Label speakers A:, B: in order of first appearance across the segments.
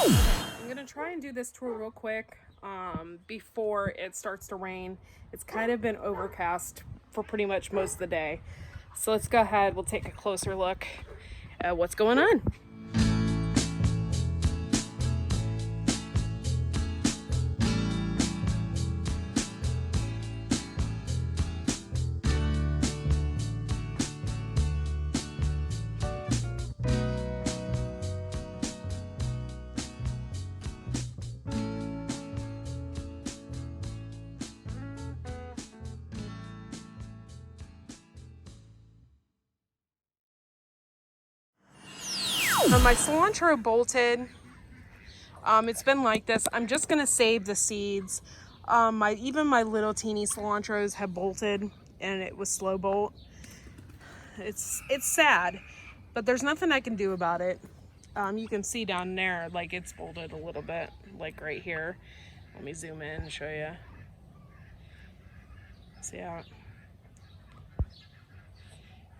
A: I'm gonna try and do this tour real quick before it starts to rain. It's kind of been overcast for pretty much most of the day. So let's go ahead, we'll take a closer look at what's going on. My cilantro bolted. It's been like this. I'm just gonna save the seeds. Even my little teeny cilantros have bolted, and it was slow bolt. It's sad, but there's nothing I can do about it. You can see down there, like it's bolted a little bit, like right here. Let me zoom in and show you. See how?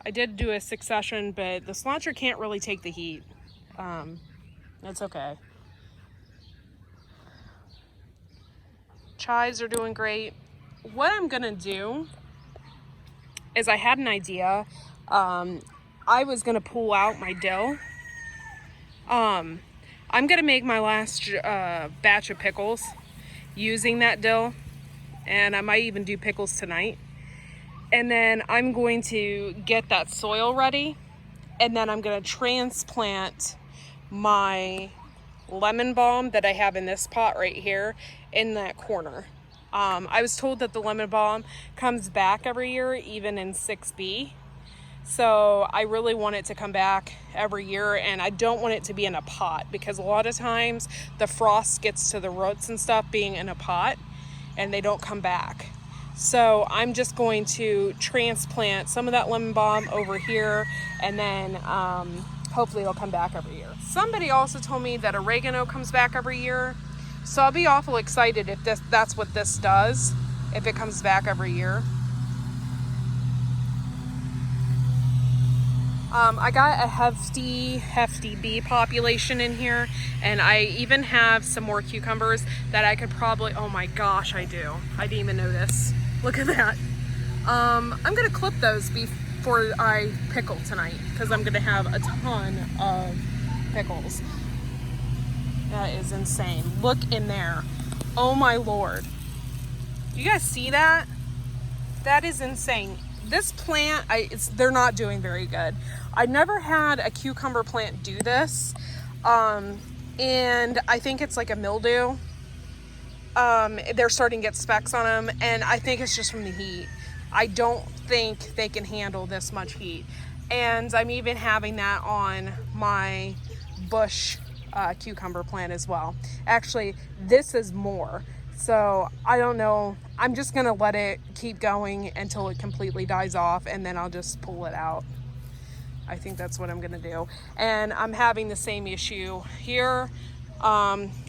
A: I did do a succession, but the cilantro can't really take the heat. That's okay. Chives are doing great. What I'm gonna do is, I had an idea. I was gonna pull out my dill. I'm gonna make my last batch of pickles using that dill, and I might even do pickles tonight. And then I'm going to get that soil ready, and then I'm gonna transplant my lemon balm that I have in this pot right here in that corner. I was told that the lemon balm comes back every year, even in 6B. So I really want it to come back every year, and I don't want it to be in a pot, because a lot of times the frost gets to the roots and stuff being in a pot and they don't come back. So I'm just going to transplant some of that lemon balm over here, and then hopefully it'll come back every year. Somebody also told me that oregano comes back every year. So I'll be awful excited if that's what this does, if it comes back every year. I got a hefty bee population in here, and I even have some more cucumbers that I could probably, oh my gosh, I do. I didn't even notice. Look at that. I'm gonna clip those before I pickle tonight, because I'm gonna have a ton of pickles. That is insane. Look in there. Oh my Lord. You guys see that? That is insane. This plant, they're not doing very good. I never had a cucumber plant do this. And I think it's like a mildew. They're starting to get specks on them, and I think it's just from the heat. I don't think they can handle this much heat. And I'm even having that on my bush cucumber plant as well. Actually, this is more. So I don't know. I'm just gonna let it keep going until it completely dies off, and then I'll just pull it out. I think that's what I'm gonna do. And I'm having the same issue here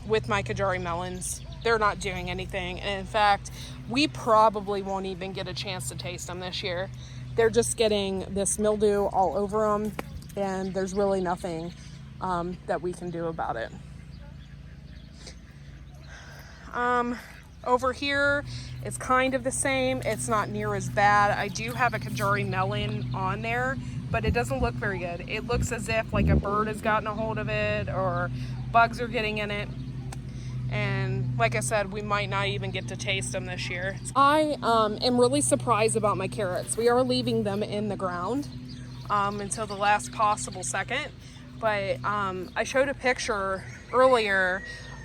A: with my Kajari melons. They're not doing anything. And in fact, we probably won't even get a chance to taste them this year. They're just getting this mildew all over them, and there's really nothing that we can do about it. Over here, it's kind of the same. It's not near as bad. I do have a Kajari melon on there, but it doesn't look very good. It looks as if like a bird has gotten a hold of it, or bugs are getting in it. And like I said, we might not even get to taste them this year. I am really surprised about my carrots. We are leaving them in the ground until the last possible second. But I showed a picture earlier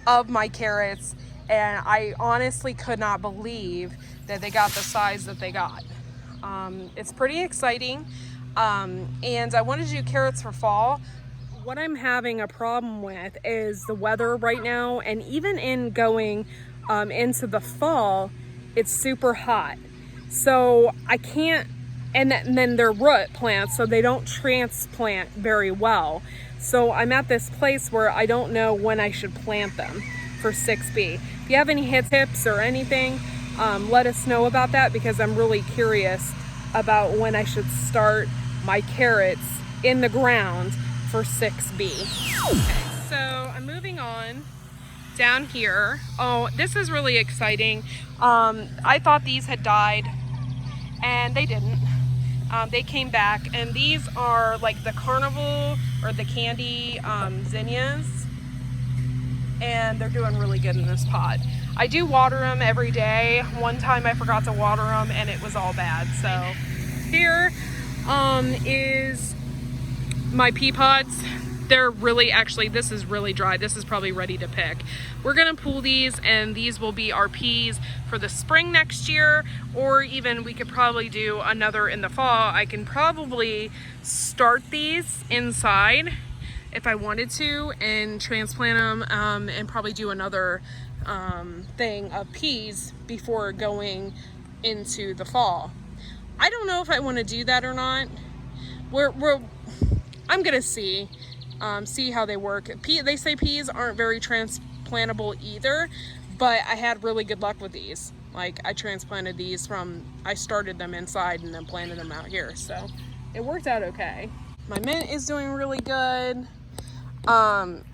A: of my carrots, and I honestly could not believe that they got the size that they got. It's pretty exciting. And I wanted to do carrots for fall. What I'm having a problem with is the weather right now, and even in going into the fall, it's super hot. So I can't, and then they're root plants, so they don't transplant very well. So I'm at this place where I don't know when I should plant them for 6B. If you have any tips or anything, let us know about that, because I'm really curious about when I should start my carrots in the ground for 6B. Okay, So I'm moving on down here. Oh, this is really exciting. I thought these had died, and they didn't. They came back, and these are like the carnival or the candy zinnias, and they're doing really good in this pot. I do water them every day. One time I forgot to water them and it was all bad. So here is my pea pods. They're really, actually, this is really dry. This is probably ready to pick. We're gonna pull these, and these will be our peas for the spring next year, or even we could probably do another in the fall. I can probably start these inside if I wanted to and transplant them, and probably do another thing of peas before going into the fall. I don't know if I want to do that or not. I'm gonna see how they work. They say peas aren't very transplantable either, but I had really good luck with these. Like, I transplanted these I started them inside and then planted them out here, so it worked out okay. My mint is doing really good.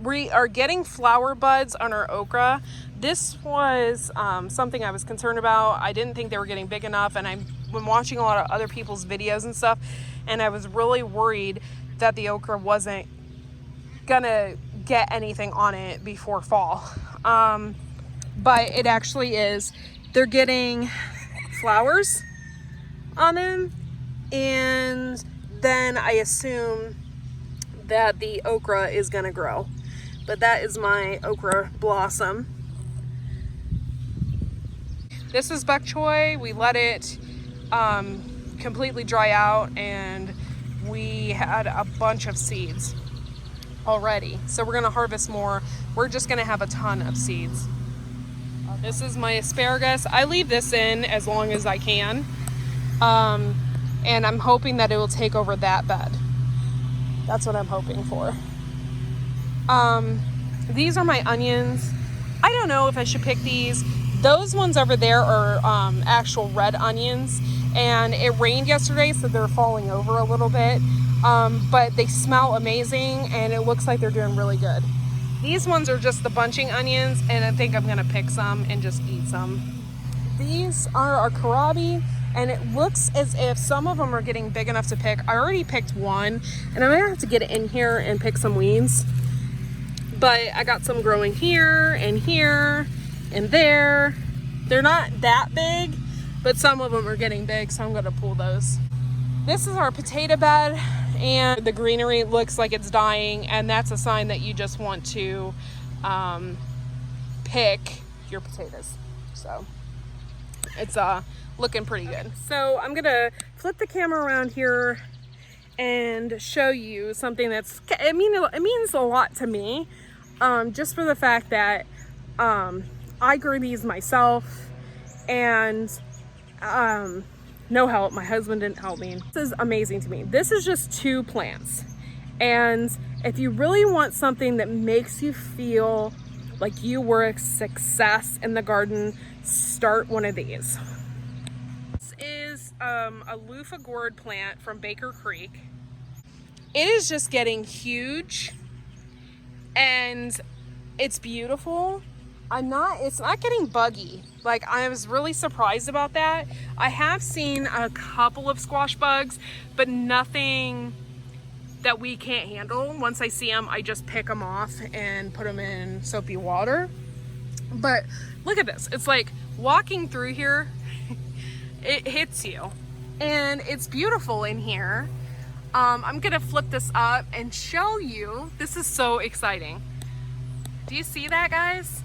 A: We are getting flower buds on our okra. This was something I was concerned about. I didn't think they were getting big enough, and I've been watching a lot of other people's videos and stuff, and I was really worried that the okra wasn't gonna get anything on it before fall. But it actually is. They're getting flowers on them, and then I assume that the okra is gonna grow. But that is my okra blossom. This is bok choy. We let it completely dry out, and we had a bunch of seeds already. So we're gonna harvest more. We're just gonna have a ton of seeds. This is my asparagus. I leave this in as long as I can. And I'm hoping that it will take over that bed. That's what I'm hoping for. These are my onions. I don't know if I should pick these. Those ones over there are actual red onions, and it rained yesterday, so they're falling over a little bit. But they smell amazing, and it looks like they're doing really good. These ones are just the bunching onions, and I think I'm gonna pick some and just eat some. These are our kohlrabi, and it looks as if some of them are getting big enough to pick. I already picked one, and I'm gonna have to get in here and pick some weeds. But I got some growing here and there. They're not that big, but some of them are getting big, so I'm gonna pull those. This is our potato bed, and the greenery looks like it's dying, and that's a sign that you just want to pick your potatoes. So it's looking pretty good. So I'm gonna flip the camera around here and show you something it means a lot to me, just for the fact that I grew these myself, and no help. My husband didn't help me. This is amazing to me. This is just 2 plants. And if you really want something that makes you feel like you were a success in the garden, start one of these. This is a loofah gourd plant from Baker Creek. It is just getting huge, and it's beautiful. It's not getting buggy. Like, I was really surprised about that. I have seen a couple of squash bugs, but nothing that we can't handle. Once I see them, I just pick them off and put them in soapy water. But look at this. It's like walking through here, it hits you. And it's beautiful in here. I'm gonna flip this up and show you. This is so exciting. Do you see that, guys?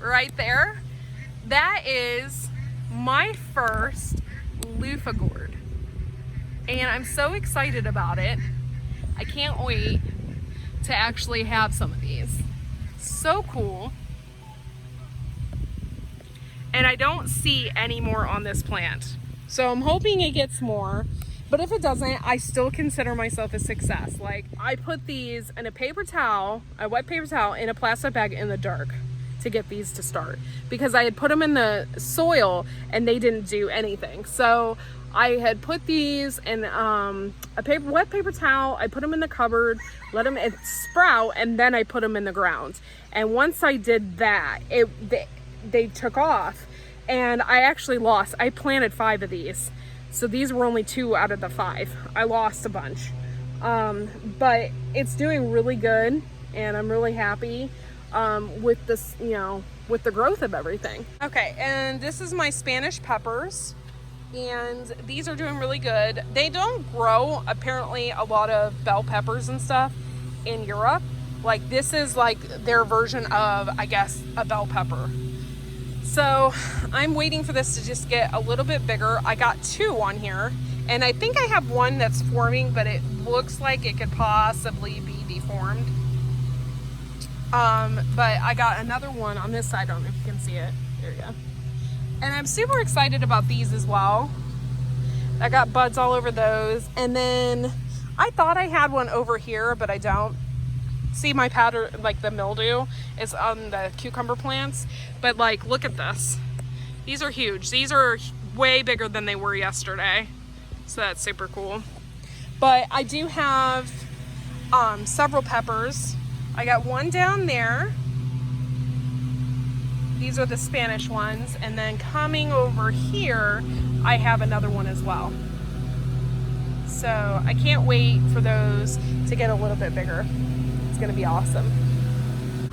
A: Right there? That is my first loofah gourd, and I'm so excited about it. I can't wait to actually have some of these. So cool. And I don't see any more on this plant, so I'm hoping it gets more. But if it doesn't, I still consider myself a success. Like, I put these in a paper towel, a wet paper towel, in a plastic bag in the dark to get these to start, because I had put them in the soil and they didn't do anything. So I had put these in a wet paper towel. I put them in the cupboard, let them sprout, and then I put them in the ground. And once I did that, they took off, and I actually lost. I planted 5 of these, so these were only 2 out of the 5. I lost a bunch, but it's doing really good, and I'm really happy with this, you know, with the growth of everything. Okay, and this is my Spanish peppers, and these are doing really good. They don't grow apparently a lot of bell peppers and stuff in Europe. Like, this is like their version of, I guess, a bell pepper. So I'm waiting for this to just get a little bit bigger. I got 2 on here, and I think I have one that's forming, but it looks like it could possibly be deformed. But I got another one on this side. I don't know if you can see it. There you go. And I'm super excited about these as well. I got buds all over those. And then I thought I had one over here, but I don't. See my powder, like the mildew is on the cucumber plants. But like, look at this. These are huge. These are way bigger than they were yesterday. So that's super cool. But I do have several peppers. I got one down there. These are the Spanish ones. And then coming over here, I have another one as well. So I can't wait for those to get a little bit bigger. It's gonna be awesome.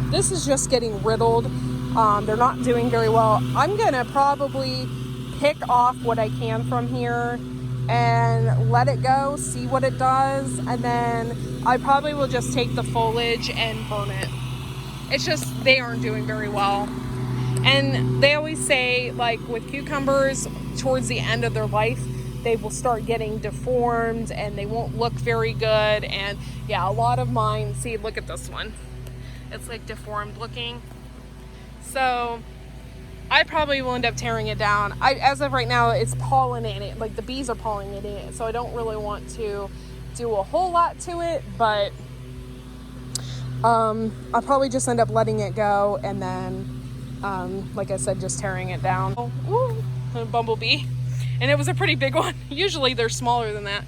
A: This is just getting riddled. They're not doing very well. I'm gonna probably pick off what I can from here and let it go, see what it does, and then I probably will just take the foliage and burn it. It's just, they aren't doing very well. And they always say, like with cucumbers, towards the end of their life, they will start getting deformed and they won't look very good. And yeah, a lot of mine, see, look at this one. It's like deformed looking. So I probably will end up tearing it down. As of right now, it's pollinating, like the bees are pollinating it. So I don't really want to do a whole lot to it, but I'll probably just end up letting it go. And then, like I said, just tearing it down. Ooh, a bumblebee. And it was a pretty big one. Usually they're smaller than that.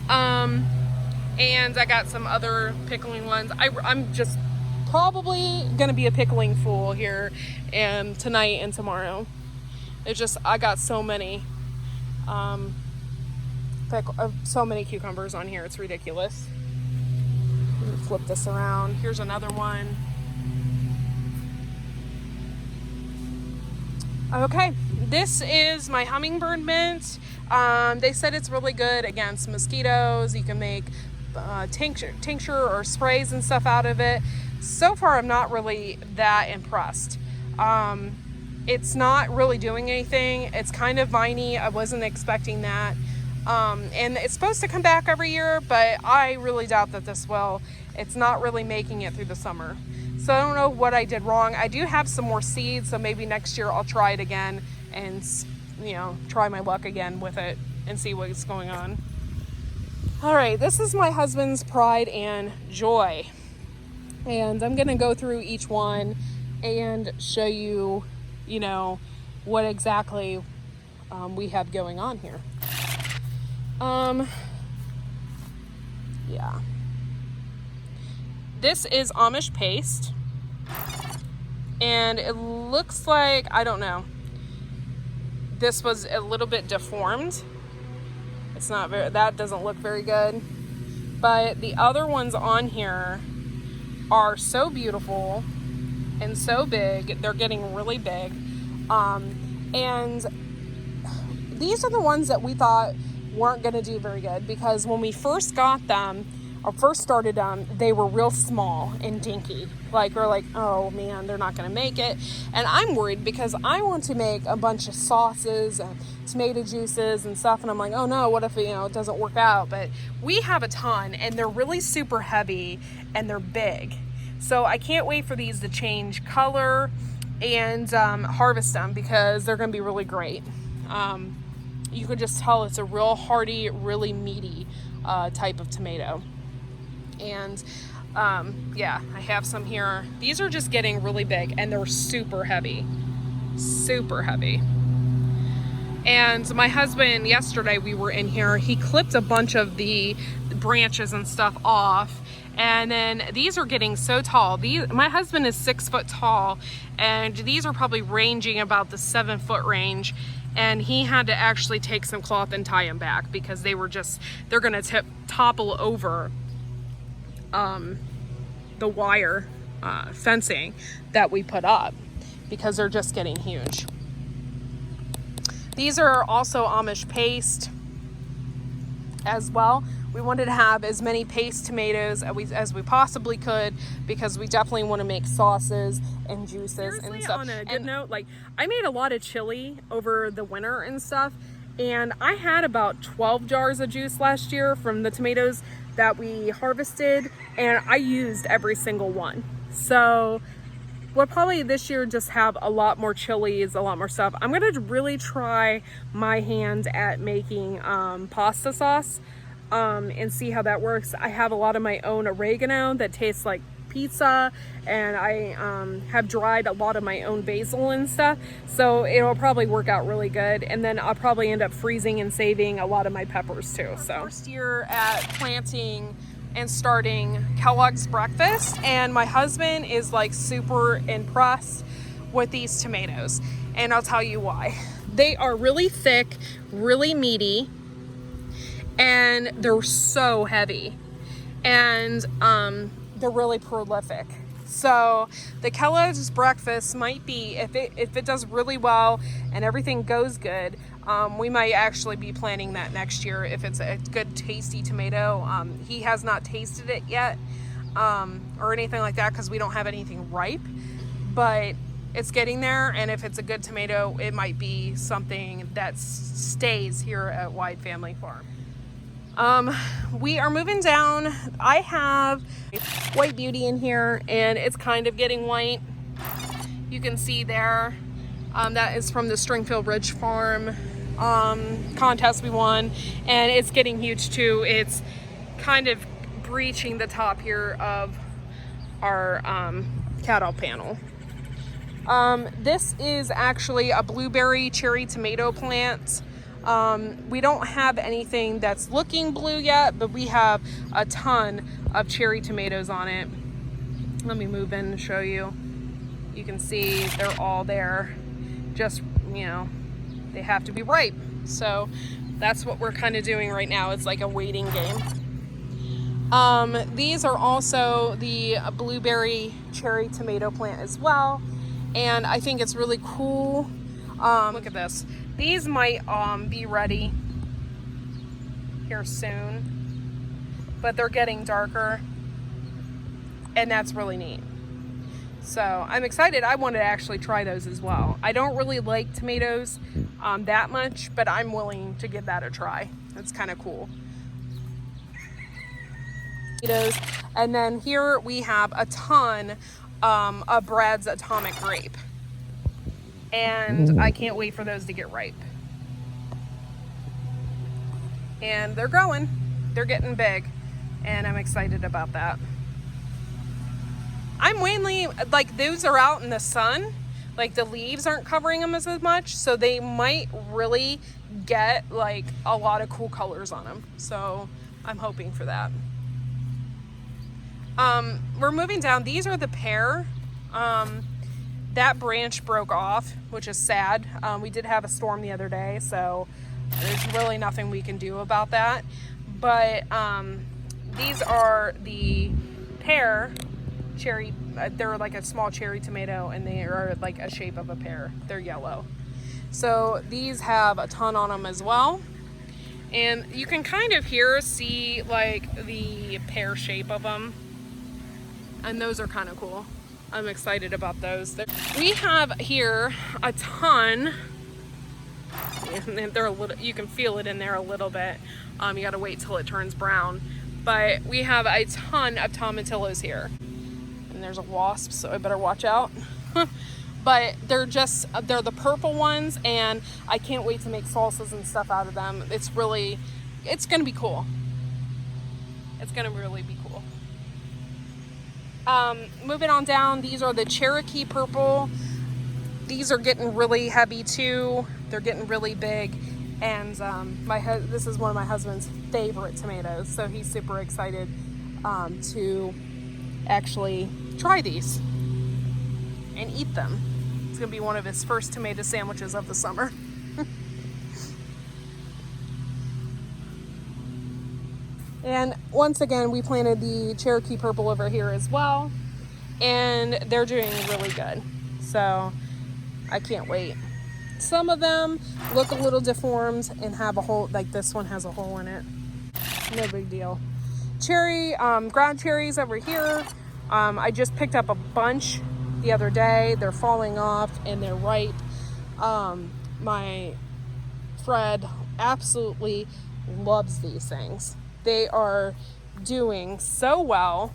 A: And I got some other pickling ones. I'm just probably gonna be a pickling fool here and tonight and tomorrow. It's just, I got so many so many cucumbers on here, it's ridiculous. Let me flip this around. Here's another one. Okay, this is my hummingbird mint. They said it's really good against mosquitoes. You can make tincture or sprays and stuff out of it. So far, I'm not really that impressed. It's not really doing anything. It's kind of viney. I wasn't expecting that. And it's supposed to come back every year, but I really doubt that this will. It's not really making it through the summer. So I don't know what I did wrong. I do have some more seeds, so maybe next year I'll try it again and, you know, try my luck again with it and see what's going on. All right, this is my husband's pride and joy. And I'm gonna go through each one and show you, you know, what exactly we have going on here. Yeah. This is Amish paste. And it looks like, I don't know, this was a little bit deformed. It's not very, that doesn't look very good. But the other ones on here are so beautiful and so big. They're getting really big. And these are the ones that we thought weren't going to do very good, because when we first got them or first started them, they were real small and dinky. Like, we're like, oh man, they're not going to make it. And I'm worried because I want to make a bunch of sauces and tomato juices and stuff. And I'm like, oh no, what if, you know, it doesn't work out? But we have a ton, and they're really super heavy and they're big. So I can't wait for these to change color and harvest them, because they're going to be really great. You could just tell it's a real hearty, really meaty type of tomato. And yeah, I have some here. These are just getting really big, and they're super heavy. Super heavy. And my husband, yesterday we were in here, he clipped a bunch of the branches and stuff off. And then these are getting so tall. My husband is 6 foot tall, and these are probably ranging about the 7 foot range. And he had to actually take some cloth and tie them back because they're gonna topple over the wire fencing that we put up because they're just getting huge. These are also Amish paste as well. We wanted to have as many paste tomatoes as we possibly could because we definitely want to make sauces and juices. Seriously, and stuff. On a good note, like I made a lot of chili over the winter and stuff, and I had about 12 jars of juice last year from the tomatoes that we harvested, and I used every single one. So we'll probably this year just have a lot more chilies, a lot more stuff. I'm gonna really try my hand at making pasta sauce and see how that works. I have a lot of my own oregano that tastes like pizza, and I have dried a lot of my own basil and stuff, so it'll probably work out really good. And then I'll probably end up freezing and saving a lot of my peppers too. So first year at planting and starting Kellogg's breakfast, and my husband is like super impressed with these tomatoes, and I'll tell you why. They are really thick, really meaty, and they're so heavy, and they're really prolific. So the Kellogg's breakfast might be, if it does really well and everything goes good, we might actually be planting that next year if it's a good tasty tomato. He has not tasted it yet or anything like that because we don't have anything ripe, but it's getting there, and if it's a good tomato, it might be something that stays here at Wide Family Farm. We are moving down. I have White Beauty in here, and it's kind of getting white. You can see there, that is from the Stringfield Ridge Farm contest we won, and it's getting huge too. It's kind of breaching the top here of our cattle panel. This is actually a blueberry cherry tomato plant. We don't have anything that's looking blue yet, but we have a ton of cherry tomatoes on it. Let me move in and show you. You can see they're all there. Just, you know, they have to be ripe. So that's what we're kind of doing right now. It's like a waiting game. These are also the blueberry cherry tomato plant as well. And I think it's really cool. Look at this. These might be ready here soon, but they're getting darker, and that's really neat. So I'm excited. I want to actually try those as well. I don't really like tomatoes that much, but I'm willing to give that a try. It's kind of cool. And then here we have a ton of Brad's Atomic Grape. And I can't wait for those to get ripe. And they're growing. They're getting big. And I'm excited about that. I'm mainly, like, those are out in the sun. Like, the leaves aren't covering them as much. So they might really get, like, a lot of cool colors on them. So I'm hoping for that. We're moving down. These are the pear. That branch broke off, which is sad. We did have a storm the other day, so there's really nothing we can do about that. But these are the pear cherry. They're like a small cherry tomato, and they are like a shape of a pear. They're yellow. So these have a ton on them as well. And you can kind of see like the pear shape of them. And those are kind of cool. I'm excited about those. We have here a ton, and they're a little, you can feel it in there a little bit. You gotta wait till it turns brown. But we have a ton of tomatillos here. And there's a wasp, so I better watch out. But they're the purple ones, and I can't wait to make salsas and stuff out of them. It's gonna be cool. It's gonna really be cool. Moving on down, these are the Cherokee purple. These are getting really heavy too. They're getting really big. And this is one of my husband's favorite tomatoes. So he's super excited to actually try these and eat them. It's gonna be one of his first tomato sandwiches of the summer. And once again, we planted the Cherokee purple over here as well, and they're doing really good. So I can't wait. Some of them look a little deformed and have a hole, like this one has a hole in it. No big deal. Ground cherries over here. I just picked up a bunch the other day. They're falling off and they're ripe. My Fred absolutely loves these things. They are doing so well,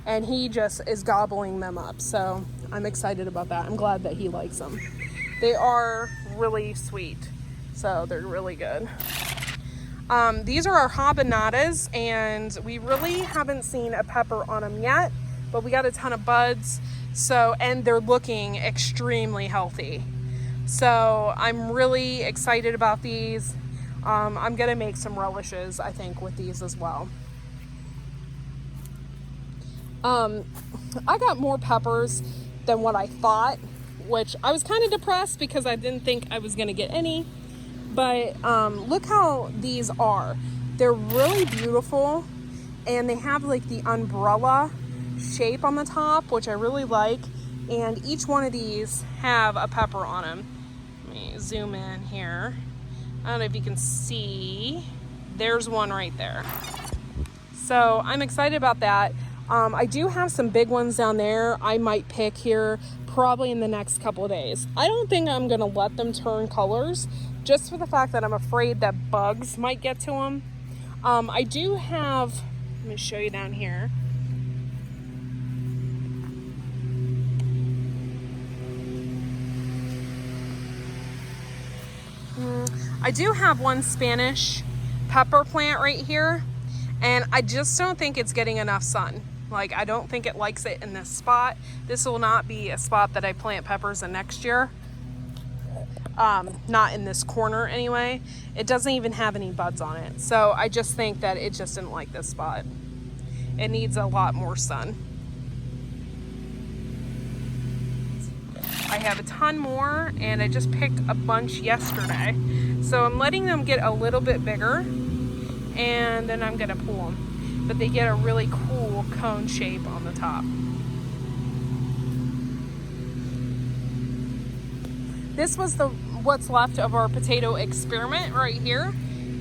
A: and he just is gobbling them up. So I'm excited about that. I'm glad that he likes them. They are really sweet, so they're really good. These are our habenadas, and we really haven't seen a pepper on them yet, but we got a ton of buds. So, and they're looking extremely healthy. So I'm really excited about these. I'm gonna make some relishes, I think, with these as well. I got more peppers than what I thought, which I was kind of depressed because I didn't think I was gonna get any. But look how these are. They're really beautiful, and they have like the umbrella shape on the top, which I really like. And each one of these have a pepper on them. Let me zoom in here. I don't know if you can see. There's one right there. So I'm excited about that. I do have some big ones down there I might pick here probably in the next couple of days. I don't think I'm gonna let them turn colors, just for the fact that I'm afraid that bugs might get to them. I do have, let me show you down here. I do have one Spanish pepper plant right here, and I just don't think it's getting enough sun. Like, I don't think it likes it in this spot. This will not be a spot that I plant peppers in next year. Not in this corner anyway. It doesn't even have any buds on it. So I just think that it just didn't like this spot. It needs a lot more sun. I have a ton more, and I just picked a bunch yesterday. So I'm letting them get a little bit bigger, and then I'm gonna pull them. But they get a really cool cone shape on the top. This was what's left of our potato experiment right here.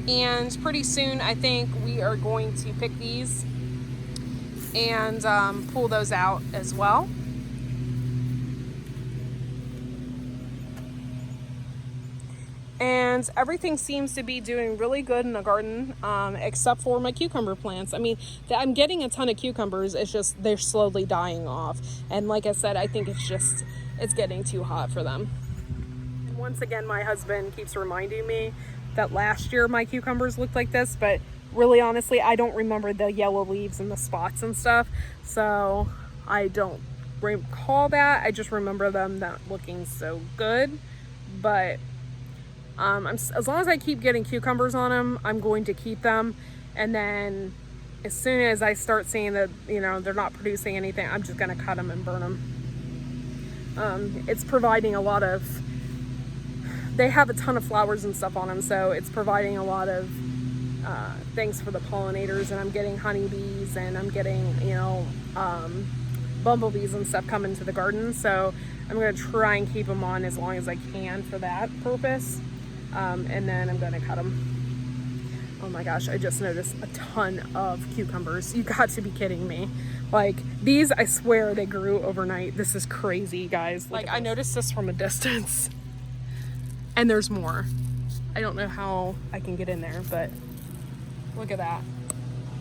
A: And pretty soon I think we are going to pick these and pull those out as well. And everything seems to be doing really good in the garden, except for my cucumber plants. I mean, I'm getting a ton of cucumbers. It's just they're slowly dying off. And like I said, I think it's getting too hot for them. And once again, my husband keeps reminding me that last year my cucumbers looked like this, but really honestly, I don't remember the yellow leaves and the spots and stuff. So I don't recall that. I just remember them not looking so good. But as long as I keep getting cucumbers on them, I'm going to keep them. And then as soon as I start seeing that, you know, they're not producing anything, I'm just going to cut them and burn them. It's providing a lot of, they have a ton of flowers and stuff on them, so it's providing a lot of things for the pollinators, and I'm getting honeybees, and I'm getting, you know, bumblebees and stuff coming to the garden. So I'm going to try and keep them on as long as I can for that purpose. And then I'm gonna cut them. Oh my gosh, I just noticed a ton of cucumbers. You got to be kidding me. Like, these, I swear they grew overnight. This is crazy, guys. Like, I noticed this from a distance. And there's more. I don't know how I can get in there, but look at that.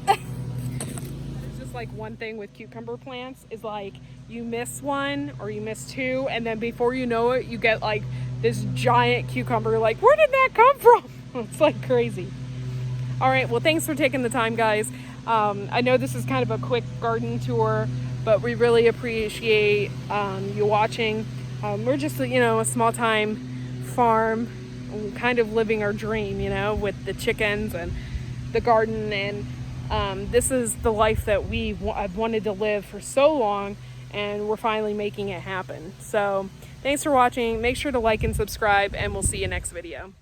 A: It's just like one thing with cucumber plants is like, you miss one or you miss two, and then before you know it, you get like this giant cucumber. Like, where did that come from? It's like crazy. All right, well, thanks for taking the time, guys. I know this is kind of a quick garden tour, but we really appreciate you watching. We're just, you know, a small time farm, kind of living our dream, you know, with the chickens and the garden. And this is the life that I've wanted to live for so long, and we're finally making it happen. So thanks for watching. Make sure to like and subscribe, and we'll see you next video.